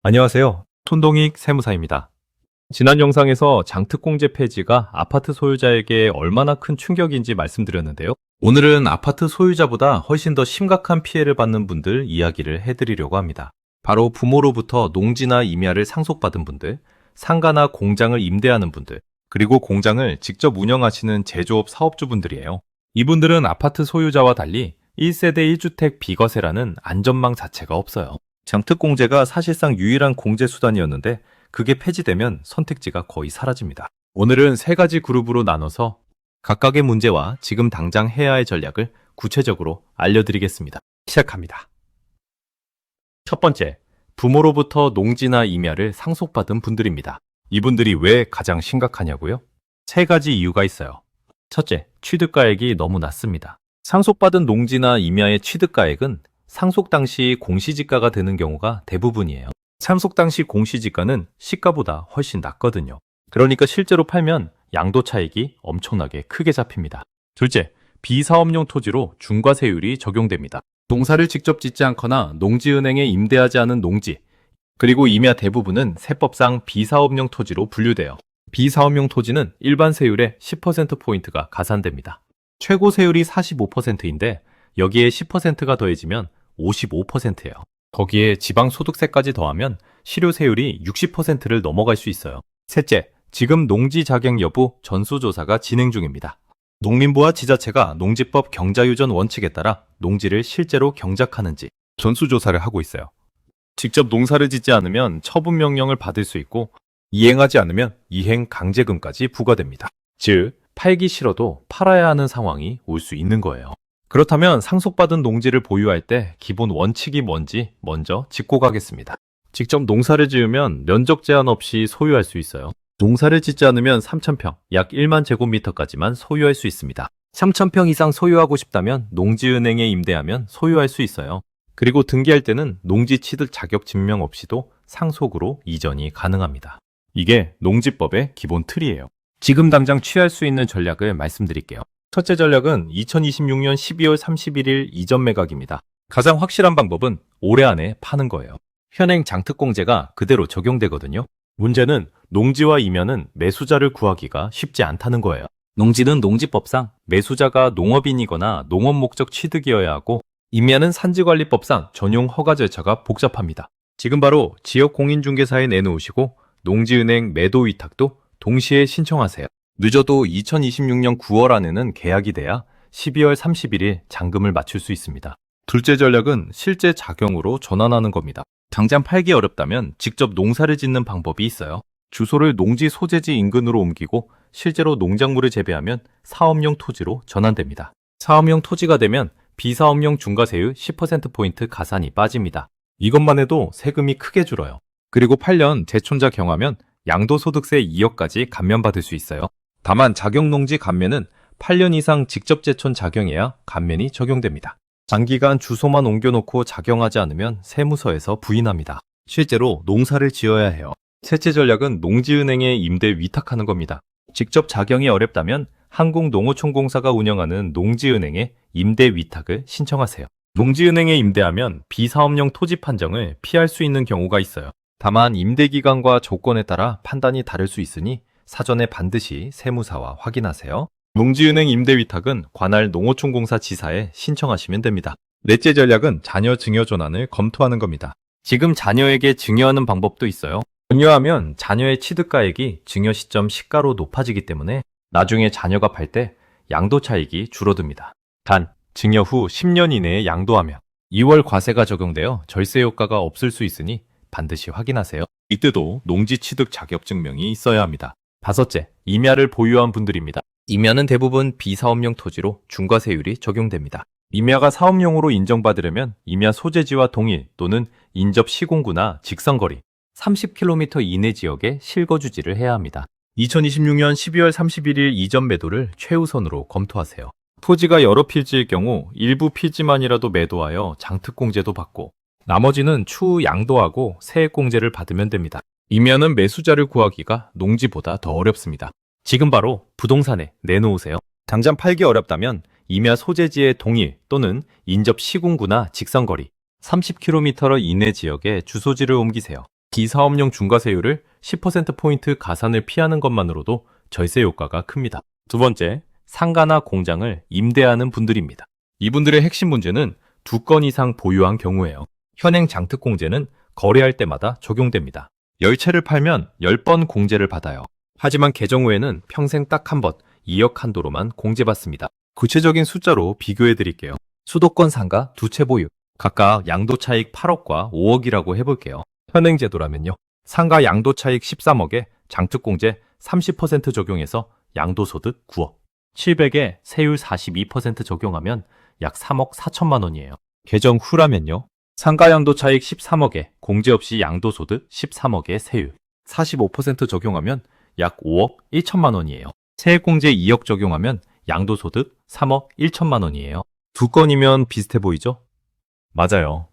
안녕하세요. 손동익 세무사입니다. 지난 영상에서 장특공제 폐지가 아파트 소유자에게 얼마나 큰 충격인지 말씀드렸는데요. 오늘은 아파트 소유자보다 훨씬 더 심각한 피해를 받는 분들 이야기를 해드리려고 합니다. 바로 부모로부터 농지나 임야를 상속받은 분들, 상가나 공장을 임대하는 분들, 그리고 공장을 직접 운영하시는 제조업 사업주분들이에요. 이분들은 아파트 소유자와 달리 1세대 1주택 비과세라는 안전망 자체가 없어요. 장특공제가 사실상 유일한 공제 수단이었는데 그게 폐지되면 선택지가 거의 사라집니다. 오늘은 세 가지 그룹으로 나눠서 각각의 문제와 지금 당장 해야 할 전략을 구체적으로 알려드리겠습니다. 시작합니다. 첫 번째, 부모로부터 농지나 임야를 상속받은 분들입니다. 이분들이 왜 가장 심각하냐고요? 세 가지 이유가 있어요. 첫째, 취득가액이 너무 낮습니다. 상속받은 농지나 임야의 취득가액은 상속 당시 공시지가가 되는 경우가 대부분이에요. 상속 당시 공시지가는 시가보다 훨씬 낮거든요. 그러니까 실제로 팔면 양도 차익이 엄청나게 크게 잡힙니다. 둘째, 비사업용 토지로 중과세율이 적용됩니다. 농사를 직접 짓지 않거나 농지은행에 임대하지 않은 농지, 그리고 임야 대부분은 세법상 비사업용 토지로 분류돼요. 비사업용 토지는 일반 세율의 10%포인트가 가산됩니다. 최고 세율이 45%인데 여기에 10%가 더해지면 55%예요. 거기에 지방소득세까지 더하면 실효세율이 60%를 넘어갈 수 있어요. 셋째, 지금 농지 자격 여부 전수조사가 진행 중입니다. 농림부와 지자체가 농지법 경자유전 원칙에 따라 농지를 실제로 경작하는지 전수조사를 하고 있어요. 직접 농사를 짓지 않으면 처분명령을 받을 수 있고 이행하지 않으면 이행 강제금까지 부과됩니다. 즉, 팔기 싫어도 팔아야 하는 상황이 올 수 있는 거예요. 그렇다면 상속받은 농지를 보유할 때 기본 원칙이 뭔지 먼저 짚고 가겠습니다. 직접 농사를 지으면 면적 제한 없이 소유할 수 있어요. 농사를 짓지 않으면 3,000평, 약 1만 제곱미터까지만 소유할 수 있습니다. 3,000평 이상 소유하고 싶다면 농지은행에 임대하면 소유할 수 있어요. 그리고 등기할 때는 농지 취득 자격 증명 없이도 상속으로 이전이 가능합니다. 이게 농지법의 기본 틀이에요. 지금 당장 취할 수 있는 전략을 말씀드릴게요. 첫째 전략은 2026년 12월 31일 이전 매각입니다. 가장 확실한 방법은 올해 안에 파는 거예요. 현행 장특공제가 그대로 적용되거든요. 문제는 농지와 임야는 매수자를 구하기가 쉽지 않다는 거예요. 농지는 농지법상 매수자가 농업인이거나 농업 목적 취득이어야 하고, 임야는 산지관리법상 전용 허가 절차가 복잡합니다. 지금 바로 지역 공인중개사에 내놓으시고 농지은행 매도 위탁도 동시에 신청하세요. 늦어도 2026년 9월 안에는 계약이 돼야 12월 31일 잔금을 맞출 수 있습니다. 둘째 전략은 실제 작용으로 전환하는 겁니다. 당장 팔기 어렵다면 직접 농사를 짓는 방법이 있어요. 주소를 농지 소재지 인근으로 옮기고 실제로 농작물을 재배하면 사업용 토지로 전환됩니다. 사업용 토지가 되면 비사업용 중과세율 10%포인트 가산이 빠집니다. 이것만 해도 세금이 크게 줄어요. 그리고 8년 재촌자 경하면 양도소득세 2억까지 감면받을 수 있어요. 다만 자격농지 감면은 8년 이상 직접 재촌 작용해야 감면이 적용됩니다. 장기간 주소만 옮겨놓고 작용하지 않으면 세무서에서 부인합니다. 실제로 농사를 지어야 해요. 셋째 전략은 농지은행에 임대 위탁하는 겁니다. 직접 작용이 어렵다면 한국농어촌공사가 운영하는 농지은행에 임대 위탁을 신청하세요. 농지은행에 임대하면 비사업용 토지 판정을 피할 수 있는 경우가 있어요. 다만 임대기간과 조건에 따라 판단이 다를 수 있으니 사전에 반드시 세무사와 확인하세요. 농지은행 임대위탁은 관할 농어촌공사 지사에 신청하시면 됩니다. 넷째 전략은 자녀 증여 전환을 검토하는 겁니다. 지금 자녀에게 증여하는 방법도 있어요. 증여하면 자녀의 취득가액이 증여 시점 시가로 높아지기 때문에 나중에 자녀가 팔 때 양도 차익이 줄어듭니다. 단, 증여 후 10년 이내에 양도하면 2월 과세가 적용되어 절세 효과가 없을 수 있으니 반드시 확인하세요. 이때도 농지 취득 자격 증명이 있어야 합니다. 다섯째, 임야를 보유한 분들입니다. 임야는 대부분 비사업용 토지로 중과세율이 적용됩니다. 임야가 사업용으로 인정받으려면 임야 소재지와 동일 또는 인접 시공구나 직선거리 30km 이내 지역에 실거주지를 해야 합니다. 2026년 12월 31일 이전 매도를 최우선으로 검토하세요. 토지가 여러 필지일 경우 일부 필지만이라도 매도하여 장특공제도 받고 나머지는 추후 양도하고 세액공제를 받으면 됩니다. 임야는 매수자를 구하기가 농지보다 더 어렵습니다. 지금 바로 부동산에 내놓으세요. 당장 팔기 어렵다면 임야 소재지의 동일 또는 인접 시군구나 직선거리 30km 이내 지역에 주소지를 옮기세요. 비사업용 중과세율을 10%포인트 가산을 피하는 것만으로도 절세 효과가 큽니다. 두 번째, 상가나 공장을 임대하는 분들입니다. 이분들의 핵심 문제는 2건 이상 보유한 경우예요. 현행 장특공제는 거래할 때마다 적용됩니다. 10채를 팔면 10번 공제를 받아요. 하지만 개정 후에는 평생 딱 한 번 2억 한도로만 공제받습니다. 구체적인 숫자로 비교해 드릴게요. 수도권 상가 2채 보유, 각각 양도차익 8억과 5억이라고 해볼게요. 현행 제도라면요. 상가 양도차익 13억에 장특공제 30% 적용해서 양도소득 9억, 700에 세율 42% 적용하면 약 3억 4천만 원이에요. 개정 후라면요. 상가 양도차익 13억에 공제 없이 양도소득 13억에 세율 45% 적용하면 약 5억 1천만 원이에요. 세액공제 2억 적용하면 양도소득 3억 1천만 원이에요. 2건이면 비슷해 보이죠? 맞아요.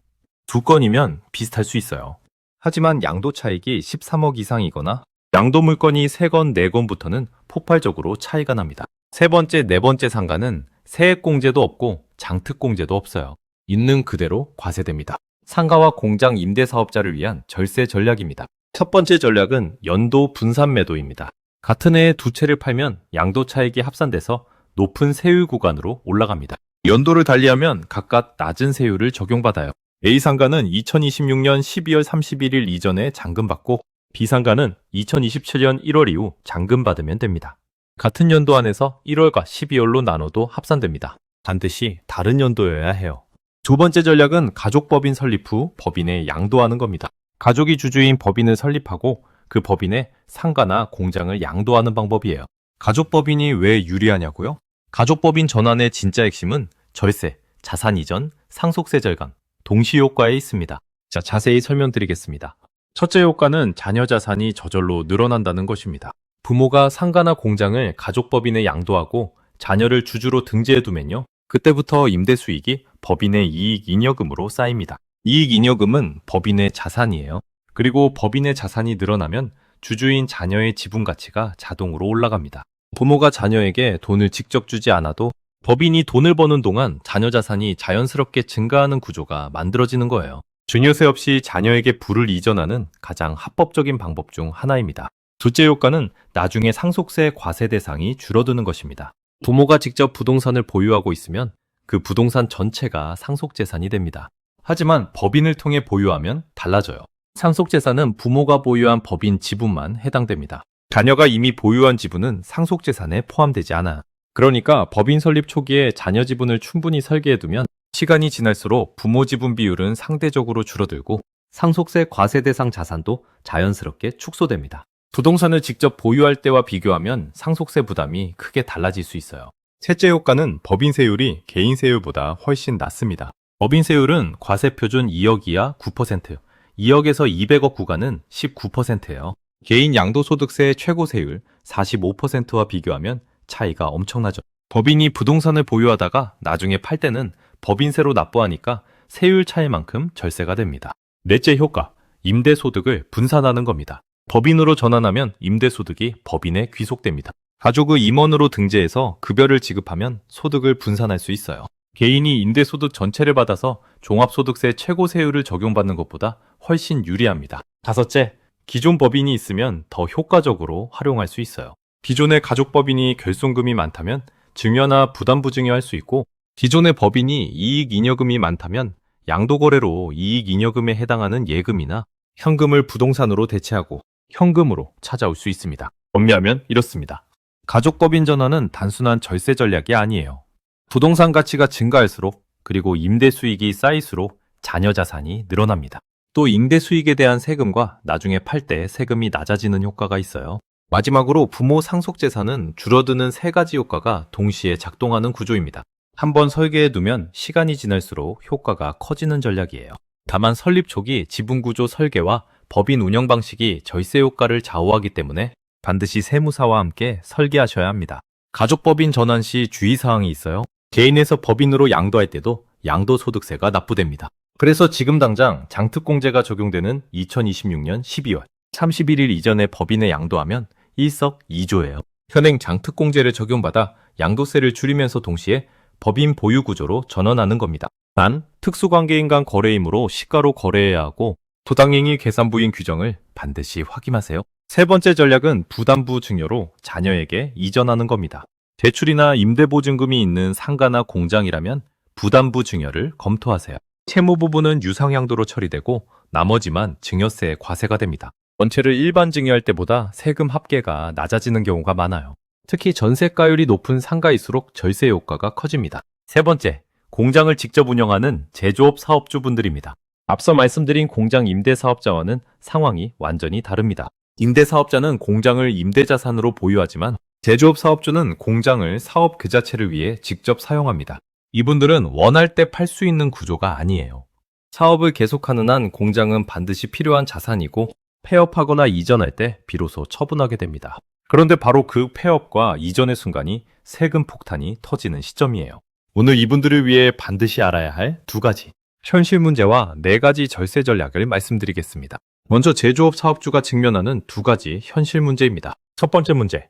2건이면 비슷할 수 있어요. 하지만 양도차익이 13억 이상이거나 양도 물건이 3건, 4건부터는 폭발적으로 차이가 납니다. 세 번째, 네 번째 상가는 세액공제도 없고 장특공제도 없어요. 있는 그대로 과세됩니다. 상가와 공장 임대사업자를 위한 절세 전략입니다. 첫 번째 전략은 연도 분산 매도입니다. 같은 해에 2채를 팔면 양도차익이 합산돼서 높은 세율 구간으로 올라갑니다. 연도를 달리하면 각각 낮은 세율을 적용받아요. A상가는 2026년 12월 31일 이전에 잔금받고 B상가는 2027년 1월 이후 잔금받으면 됩니다. 같은 연도 안에서 1월과 12월로 나눠도 합산됩니다. 반드시 다른 연도여야 해요. 두 번째 전략은 가족법인 설립 후 법인에 양도하는 겁니다. 가족이 주주인 법인을 설립하고 그 법인에 상가나 공장을 양도하는 방법이에요. 가족법인이 왜 유리하냐고요? 가족법인 전환의 진짜 핵심은 절세, 자산 이전, 상속세 절감, 동시효과에 있습니다. 자, 자세히 설명드리겠습니다. 첫째 효과는 자녀 자산이 저절로 늘어난다는 것입니다. 부모가 상가나 공장을 가족법인에 양도하고 자녀를 주주로 등재해두면요. 그때부터 임대수익이 법인의 이익잉여금으로 쌓입니다. 이익잉여금은 법인의 자산이에요. 그리고 법인의 자산이 늘어나면 주주인 자녀의 지분 가치가 자동으로 올라갑니다. 부모가 자녀에게 돈을 직접 주지 않아도 법인이 돈을 버는 동안 자녀 자산이 자연스럽게 증가하는 구조가 만들어지는 거예요. 증여세 없이 자녀에게 부를 이전하는 가장 합법적인 방법 중 하나입니다. 둘째 효과는 나중에 상속세 과세 대상이 줄어드는 것입니다. 부모가 직접 부동산을 보유하고 있으면 그 부동산 전체가 상속재산이 됩니다. 하지만 법인을 통해 보유하면 달라져요. 상속재산은 부모가 보유한 법인 지분만 해당됩니다. 자녀가 이미 보유한 지분은 상속재산에 포함되지 않아요. 그러니까 법인 설립 초기에 자녀 지분을 충분히 설계해두면 시간이 지날수록 부모 지분 비율은 상대적으로 줄어들고 상속세 과세 대상 자산도 자연스럽게 축소됩니다. 부동산을 직접 보유할 때와 비교하면 상속세 부담이 크게 달라질 수 있어요. 셋째 효과는 법인세율이 개인세율보다 훨씬 낮습니다. 법인세율은 과세표준 2억 이하 9%, 2억에서 200억 구간은 19%예요. 개인 양도소득세 최고세율 45%와 비교하면 차이가 엄청나죠. 법인이 부동산을 보유하다가 나중에 팔 때는 법인세로 납부하니까 세율 차이만큼 절세가 됩니다. 넷째 효과, 임대소득을 분산하는 겁니다. 법인으로 전환하면 임대소득이 법인에 귀속됩니다. 가족의 임원으로 등재해서 급여를 지급하면 소득을 분산할 수 있어요. 개인이 임대소득 전체를 받아서 종합소득세 최고세율을 적용받는 것보다 훨씬 유리합니다. 다섯째, 기존 법인이 있으면 더 효과적으로 활용할 수 있어요. 기존의 가족법인이 결손금이 많다면 증여나 부담부증여할 수 있고 기존의 법인이 이익잉여금이 많다면 양도거래로 이익잉여금에 해당하는 예금이나 현금을 부동산으로 대체하고 현금으로 찾아올 수 있습니다. 정리하면 이렇습니다. 가족법인 전환은 단순한 절세 전략이 아니에요. 부동산 가치가 증가할수록 그리고 임대 수익이 쌓일수록 자녀 자산이 늘어납니다. 또 임대 수익에 대한 세금과 나중에 팔 때 세금이 낮아지는 효과가 있어요. 마지막으로 부모 상속 재산은 줄어드는 세 가지 효과가 동시에 작동하는 구조입니다. 한번 설계해두면 시간이 지날수록 효과가 커지는 전략이에요. 다만 설립 초기 지분 구조 설계와 법인 운영 방식이 절세 효과를 좌우하기 때문에 반드시 세무사와 함께 설계하셔야 합니다. 가족법인 전환 시 주의사항이 있어요. 개인에서 법인으로 양도할 때도 양도소득세가 납부됩니다. 그래서 지금 당장 장특공제가 적용되는 2026년 12월 31일 이전에 법인에 양도하면 일석이조예요. 현행 장특공제를 적용받아 양도세를 줄이면서 동시에 법인 보유 구조로 전환하는 겁니다. 단, 특수관계인 간 거래이므로 시가로 거래해야 하고 도당행위 계산부인 규정을 반드시 확인하세요. 세 번째 전략은 부담부 증여로 자녀에게 이전하는 겁니다. 대출이나 임대보증금이 있는 상가나 공장이라면 부담부 증여를 검토하세요. 채무 부분은 유상향도로 처리되고 나머지만 증여세에 과세가 됩니다. 원체를 일반 증여할 때보다 세금 합계가 낮아지는 경우가 많아요. 특히 전세가율이 높은 상가일수록 절세 효과가 커집니다. 세 번째, 공장을 직접 운영하는 제조업 사업주분들입니다. 앞서 말씀드린 공장 임대사업자와는 상황이 완전히 다릅니다. 임대사업자는 공장을 임대자산으로 보유하지만 제조업 사업주는 공장을 사업 그 자체를 위해 직접 사용합니다. 이분들은 원할 때 팔 수 있는 구조가 아니에요. 사업을 계속하는 한 공장은 반드시 필요한 자산이고 폐업하거나 이전할 때 비로소 처분하게 됩니다. 그런데 바로 그 폐업과 이전의 순간이 세금 폭탄이 터지는 시점이에요. 오늘 이분들을 위해 반드시 알아야 할 두 가지 현실 문제와 네 가지 절세 전략을 말씀드리겠습니다. 먼저 제조업 사업주가 직면하는 두 가지 현실 문제입니다. 첫 번째 문제,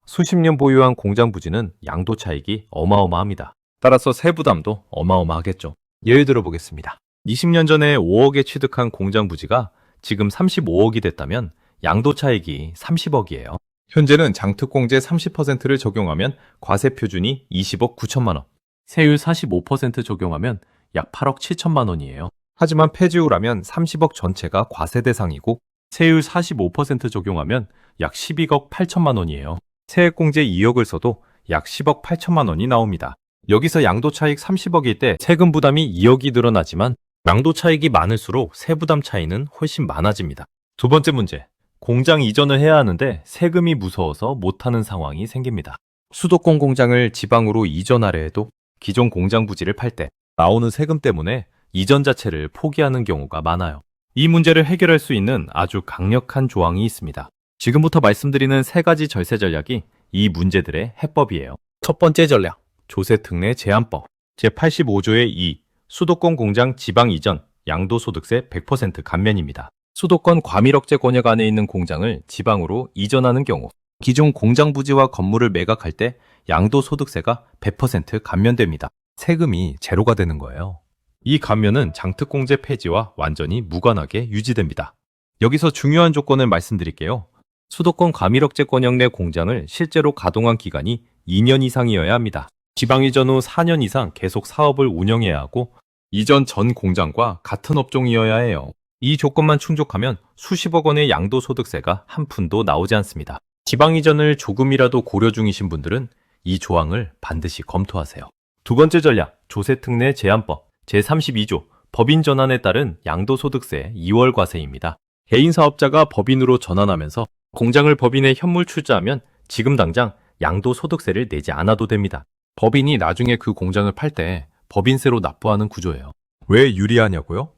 수십 년 보유한 공장 부지는 양도 차익이 어마어마합니다. 따라서 세부담도 어마어마하겠죠. 예를 들어 보겠습니다. 20년 전에 5억에 취득한 공장 부지가 지금 35억이 됐다면 양도 차익이 30억이에요. 현재는 장특공제 30%를 적용하면 과세 표준이 20억 9천만 원, 세율 45% 적용하면 약 8억 7천만 원이에요. 하지만 폐지 후라면 30억 전체가 과세 대상이고 세율 45% 적용하면 약 12억 8천만 원이에요. 세액공제 2억을 써도 약 10억 8천만 원이 나옵니다. 여기서 양도차익 30억일 때 세금 부담이 2억이 늘어나지만 양도차익이 많을수록 세부담 차이는 훨씬 많아집니다. 두 번째 문제, 공장 이전을 해야 하는데 세금이 무서워서 못하는 상황이 생깁니다. 수도권 공장을 지방으로 이전하려 해도 기존 공장 부지를 팔 때 나오는 세금 때문에 이전 자체를 포기하는 경우가 많아요. 이 문제를 해결할 수 있는 아주 강력한 조항이 있습니다. 지금부터 말씀드리는 세 가지 절세 전략이 이 문제들의 해법이에요. 첫 번째 전략, 조세특례 제한법. 제85조의 2, 수도권 공장 지방 이전, 양도소득세 100% 감면입니다. 수도권 과밀억제 권역 안에 있는 공장을 지방으로 이전하는 경우 기존 공장 부지와 건물을 매각할 때 양도소득세가 100% 감면됩니다. 세금이 제로가 되는 거예요. 이 감면은 장특공제 폐지와 완전히 무관하게 유지됩니다. 여기서 중요한 조건을 말씀드릴게요. 수도권 과밀억제 권역 내 공장을 실제로 가동한 기간이 2년 이상이어야 합니다. 지방 이전 후 4년 이상 계속 사업을 운영해야 하고 이전 전 공장과 같은 업종이어야 해요. 이 조건만 충족하면 수십억 원의 양도소득세가 한 푼도 나오지 않습니다. 지방 이전을 조금이라도 고려 중이신 분들은 이 조항을 반드시 검토하세요. 두 번째 전략, 조세특례 제한법. 제32조, 법인 전환에 따른 양도소득세 2월 과세입니다. 개인 사업자가 법인으로 전환하면서 공장을 법인에 현물 출자하면 지금 당장 양도소득세를 내지 않아도 됩니다. 법인이 나중에 그 공장을 팔 때 법인세로 납부하는 구조예요. 왜 유리하냐고요?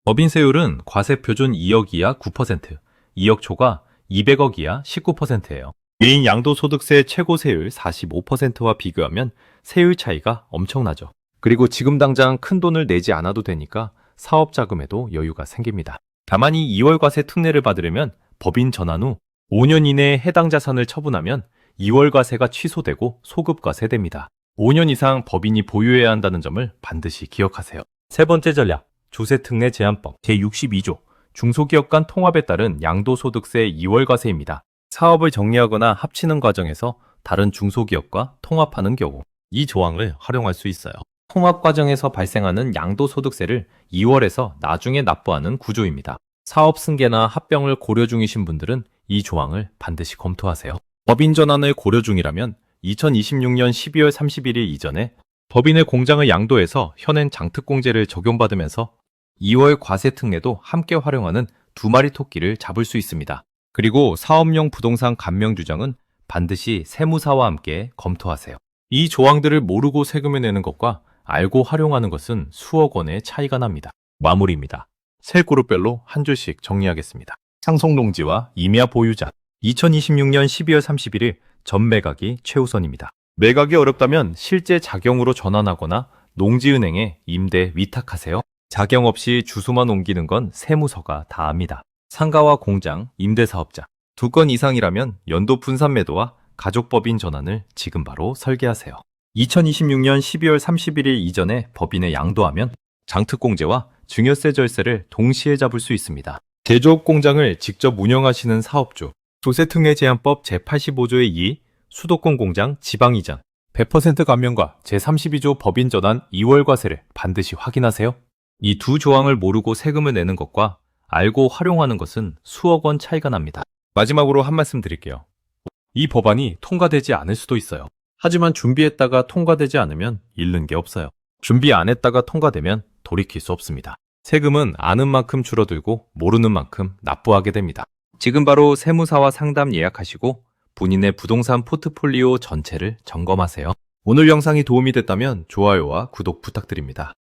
법인세율은 과세 표준 2억 이하 9%, 2억 초과 200억 이하 19%예요. 개인 양도소득세 최고 세율 45%와 비교하면 세율 차이가 엄청나죠. 그리고 지금 당장 큰 돈을 내지 않아도 되니까 사업 자금에도 여유가 생깁니다. 다만 이 2월 과세 특례를 받으려면 법인 전환 후 5년 이내에 해당 자산을 처분하면 2월 과세가 취소되고 소급 과세됩니다. 5년 이상 법인이 보유해야 한다는 점을 반드시 기억하세요. 세 번째 전략, 조세특례 제한법 제62조, 중소기업 간 통합에 따른 양도소득세 2월 과세입니다. 사업을 정리하거나 합치는 과정에서 다른 중소기업과 통합하는 경우 이 조항을 활용할 수 있어요. 통합 과정에서 발생하는 양도소득세를 2월에서 나중에 납부하는 구조입니다. 사업 승계나 합병을 고려 중이신 분들은 이 조항을 반드시 검토하세요. 법인 전환을 고려 중이라면 2026년 12월 31일 이전에 법인의 공장을 양도해서 현행 장특공제를 적용받으면서 2월 과세 특례도 함께 활용하는 두 마리 토끼를 잡을 수 있습니다. 그리고 사업용 부동산 감면 규정은 반드시 세무사와 함께 검토하세요. 이 조항들을 모르고 세금을 내는 것과 알고 활용하는 것은 수억 원의 차이가 납니다. 마무리입니다. 세 그룹별로 한 줄씩 정리하겠습니다. 상속농지와 임야 보유자. 2026년 12월 31일 전 매각이 최우선입니다. 매각이 어렵다면 실제 자경으로 전환하거나 농지은행에 임대 위탁하세요. 자경 없이 주소만 옮기는 건 세무서가 다 합니다. 상가와 공장, 임대사업자 2건 이상이라면 연도 분산 매도와 가족법인 전환을 지금 바로 설계하세요. 2026년 12월 31일 이전에 법인에 양도하면 장특공제와 증여세 절세를 동시에 잡을 수 있습니다. 제조업 공장을 직접 운영하시는 사업주, 조세특례제한법 제85조의 2, 수도권 공장 지방이전, 100% 감면과 제32조 법인 전환 2월 과세를 반드시 확인하세요. 이 두 조항을 모르고 세금을 내는 것과 알고 활용하는 것은 수억 원 차이가 납니다. 마지막으로 한 말씀 드릴게요. 이 법안이 통과되지 않을 수도 있어요. 하지만 준비했다가 통과되지 않으면 잃는 게 없어요. 준비 안 했다가 통과되면 돌이킬 수 없습니다. 세금은 아는 만큼 줄어들고 모르는 만큼 납부하게 됩니다. 지금 바로 세무사와 상담 예약하시고 본인의 부동산 포트폴리오 전체를 점검하세요. 오늘 영상이 도움이 됐다면 좋아요와 구독 부탁드립니다.